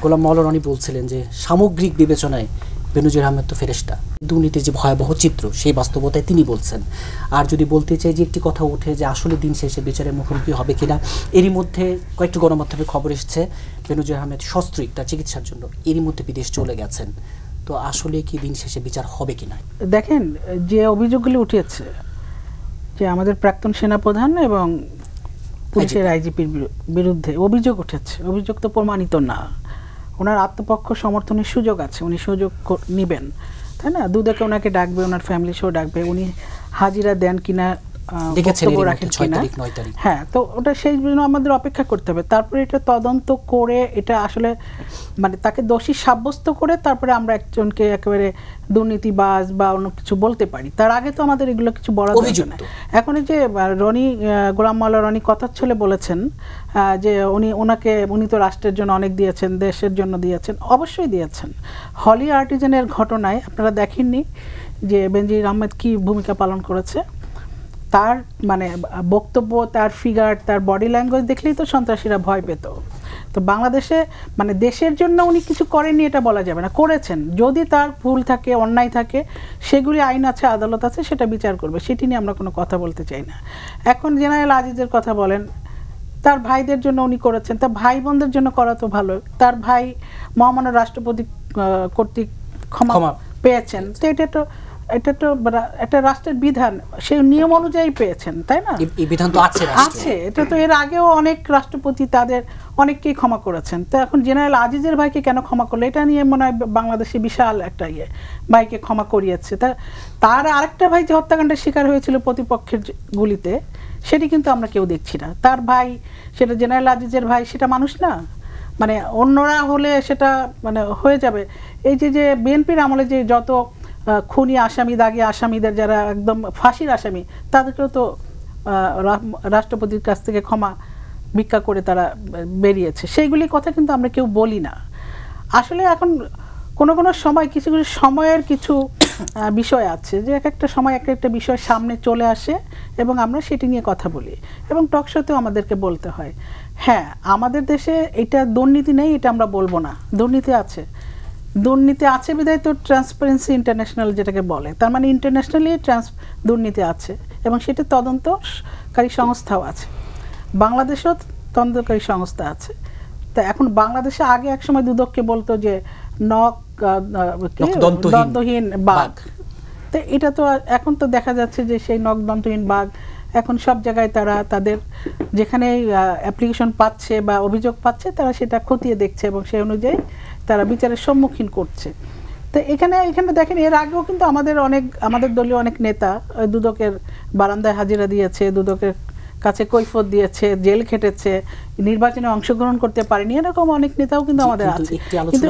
গোলাম মাওলা রনি বলছিলেন যে সামগ্রিক বিবেচনায় বেনজির আহমেদ তো ফেরেশতা, দুর্নীতির যে ভয়াবহ চিত্র সেই বাস্তবতায় তিনি বলছেন। আর যদি বলতে চাই যে একটি কথা ওঠে যে আসলে দিন শেষে বিচারের মুখোমুখি হবে কিনা, এরই মধ্যে কয়েকটি গণমাধ্যমে খবর এসেছে বেনজির আহমেদ সস্ত্রীক তার চিকিৎসার জন্য এরই মধ্যে বিদেশ চলে গেছেন। তো আসলে কি দিন শেষে বিচার হবে কিনা? দেখেন, যে অভিযোগগুলি উঠেছে যে আমাদের প্রাক্তন সেনাপ্রধান এবং পুলিশের আইজিপির বিরুদ্ধে অভিযোগ উঠেছে, অভিযোগ তো প্রমাণিত না। ওনার আত্মপক্ষ সমর্থনের সুযোগ আছে, উনি সুযোগ নেবেন, তাই না? দুদকে ওনাকে ডাকবে, ওনার ফ্যামিলি সহ ডাকবে, উনি হাজিরা দেন কিনা, বক্তব্য রাখেন কিনা, হ্যাঁ, তো ওটা সেই জন্য আমাদের অপেক্ষা করতে হবে। তারপরে এটা তদন্ত করে এটা আসলে মানে তাকে দোষী সাব্যস্ত করে তারপরে আমরা একজনকে একেবারে দুর্নীতিবাজ বা অন্য কিছু বলতে পারি। তার আগে তো আমাদের এগুলো কিছু বলা যাবে না। এখন এই যে রনি, গোলাম মাওলা রনি কথা ছলে বলেছেন যে উনি তো রাষ্ট্রের জন্য অনেক দিয়েছেন, দেশের জন্য দিয়েছেন, অবশ্যই দিয়েছেন। হলি আর্টিজানের ঘটনায় আপনারা দেখেননি যে বেনজির আহমেদ কি ভূমিকা পালন করেছে? তার মানে বক্তব্য, তার ফিগার, তার বডি ল্যাঙ্গুয়েজ দেখলেই তো সন্ত্রাসীরা ভয় পেত। তো বাংলাদেশে মানে দেশের জন্য উনি কিছু করেননি এটা বলা যাবে না, করেছেন। যদি তার ভুল থাকে, অন্যায় থাকে, সেগুলি আইন আছে, আদালত আছে, সেটা বিচার করবে, সেটি নিয়ে আমরা কোনো কথা বলতে চাই না। এখন জেনারেল আজিজের কথা বলেন, তার ভাইদের জন্য উনি করেছেন, তার ভাই বোনদের জন্য করা তো ভালো। তার ভাই মহামান্য রাষ্ট্রপতি কর্তৃক ক্ষমা পেয়েছেন, তো এটা তো একটা রাষ্ট্রের বিধান, সেই নিয়ম অনুযায়ী পেয়েছেন, তাই না? এই বিধান তো আছে, এটা তো এর আগেও অনেক রাষ্ট্রপতি তাদের অনেককেই ক্ষমা করেছেন। তো এখন জেনারেল আজিজের ভাইকে কেন ক্ষমা করলো, এটা নিয়ে মনে হয় বাংলাদেশে বিশাল একটা ভাইকে ক্ষমা করিয়েছে। তার আরেকটা ভাই যে হত্যাকাণ্ডের শিকার হয়েছিল প্রতিপক্ষের গুলিতে, সেটি কিন্তু আমরা কেউ দেখছি না। তার ভাই, সেটা জেনারেল আজিজের ভাই, সেটা মানুষ না? মানে অন্যরা হলে সেটা মানে হয়ে যাবে। এই যে বিএনপির আমলে যে যত খুনি আসামি, দাগী আসামিদের, যারা একদম ফাঁসির আসামি, তাদেরকেও তো রাষ্ট্রপতির কাছ থেকে ক্ষমা ভিক্ষা করে তারা বেরিয়েছে। সেইগুলির কথা কিন্তু আমরা কেউ বলি না। আসলে এখন কোনো সময় কিছু সময়ের কিছু বিষয় আছে যে এক একটা সময় এক একটা বিষয় সামনে চলে আসে এবং আমরা সেটি নিয়ে কথা বলি, এবং টকশোতেও আমাদেরকে বলতে হয়। হ্যাঁ, আমাদের দেশে এটা দুর্নীতি নেই এটা আমরা বলবো না, দুর্নীতি আছে। দুর্নীতি আছে বিধায় তো ট্রান্সপারেন্সি ইন্টারন্যাশনাল যেটাকে বলে, তার মানে ইন্টারন্যাশনালি দুর্নীতি আছে এবং সেটা তদন্তকারী সংস্থাও আছে। বাংলাদেশেও তদন্তকারী সংস্থা আছে। তা এখন বাংলাদেশে আগে এক সময় দুদককে বলতো যে দন্তহীন বাঘ, তো এটা তো এখন তো দেখা যাচ্ছে যে সেই দন্তহীন বাঘ এখন সব জায়গায় তারা তাদের যেখানে অ্যাপ্লিকেশন পাচ্ছে বা অভিযোগ পাচ্ছে তারা সেটা খতিয়ে দেখছে এবং সেই অনুযায়ী তারা বিচারের সম্মুখীন করছে। তো এখানে দেখেন, এর আগেও কিন্তু আমাদের দলীয় অনেক নেতা দুদকের বারান্দায় হাজিরা দিয়েছে, দুদকের কাছে কৈফিয়ত দিয়েছে, জেল খেটেছে, নির্বাচনে অংশগ্রহণ করতে পারেনি, এরকম অনেক নেতাও কিন্তু আমাদের আছে। কিন্তু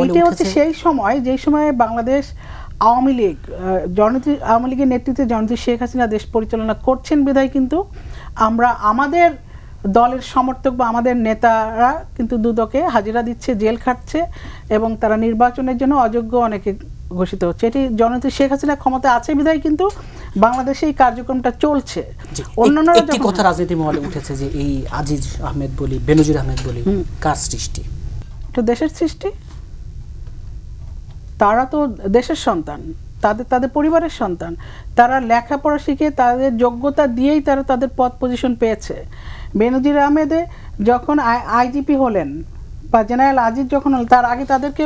এইটা হচ্ছে সেই সময় যেই সময় বাংলাদেশ আওয়ামী লীগের নেতৃত্বে জননেত্রী শেখ হাসিনা দেশ পরিচালনা করছেন বিধায় কিন্তু আমরা আমাদের দলের সমর্থক বা আমাদের নেতারা কিন্তু দুদকে হাজিরা দিচ্ছে, জেল খাটছে এবং তারা নির্বাচনের জন্য অযোগ্য অনেকে ঘোষিত হচ্ছে। এটি জননেত্রী শেখ হাসিনা ক্ষমতা আছে বিধায় কিন্তু বাংলাদেশে এই কার্যক্রমটা চলছে। অন্যান্য একটি কথা রাজনীতি মহলে উঠেছে যে এই আজিজ আহমেদ বলি, বেনজির আহমেদ বলি, কার সৃষ্টি? এটা দেশের সৃষ্টি। তারা তো দেশের সন্তান, তাদের পরিবারের সন্তান। তারা লেখাপড়া শিখে তাদের যোগ্যতা দিয়েই তারা তাদের পদ পজিশন পেয়েছে। বেনজির আহমেদে যখন আইজিপি হলেন বা জেনারেল আজিজ যখন হলেন, তার আগে তাদেরকে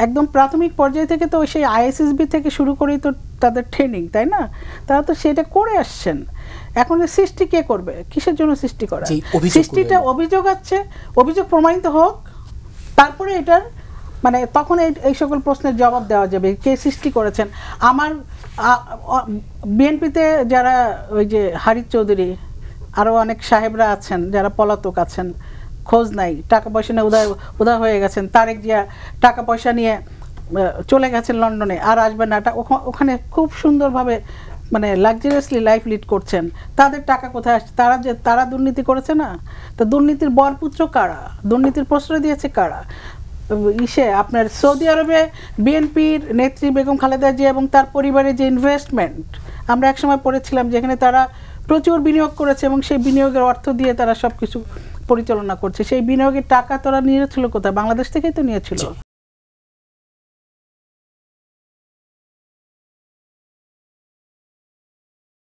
একদম প্রাথমিক পর্যায় থেকে তো সেই আইএসএসবি থেকে শুরু করেই তো তাদের ট্রেনিং, তাই না? তারা তো সেটা করে আসছেন। এখন সৃষ্টি কে করবে? কিসের জন্য সৃষ্টি করা? সৃষ্টিটা অভিযোগ আছে, অভিযোগ প্রমাণিত হোক, তারপরে এটার মানে তখন এই সকল প্রশ্নের জবাব দেওয়া যাবে কে সৃষ্টি করেছেন। আমার বিএনপিতে যারা ওই যে হারিস চৌধুরী, আরও অনেক সাহেবরা আছেন যারা পলাতক আছেন, খোঁজ নাই, টাকা পয়সা নিয়ে উদয় হয়ে গেছেন। তারেক জিয়া টাকা পয়সা নিয়ে চলে গেছেন লন্ডনে, আর আসবেন না, ওখানে খুব সুন্দরভাবে মানে লাক্সারিয়াসলি লাইফ লিড করছেন। তাদের টাকা কোথায় আসছে? তারা দুর্নীতি করেছে না? তো দুর্নীতির বরপুত্র কারা? দুর্নীতির প্রশ্রয় দিয়েছে কারা? আপনার সৌদি আরবে বিএনপির নেত্রী বেগম খালেদা জিয়া এবং তার পরিবারের যে ইনভেস্টমেন্ট আমরা একসময় পড়েছিলাম, যেখানে তারা প্রচুর বিনিয়োগ করেছে এবং সেই বিনিয়োগের অর্থ দিয়ে তারা সব কিছু পরিচালনা করছে, সেই বিনিয়োগের টাকা তোরা নিয়েছিল কোথায়? বাংলাদেশ থেকেই তো নিয়েছিল।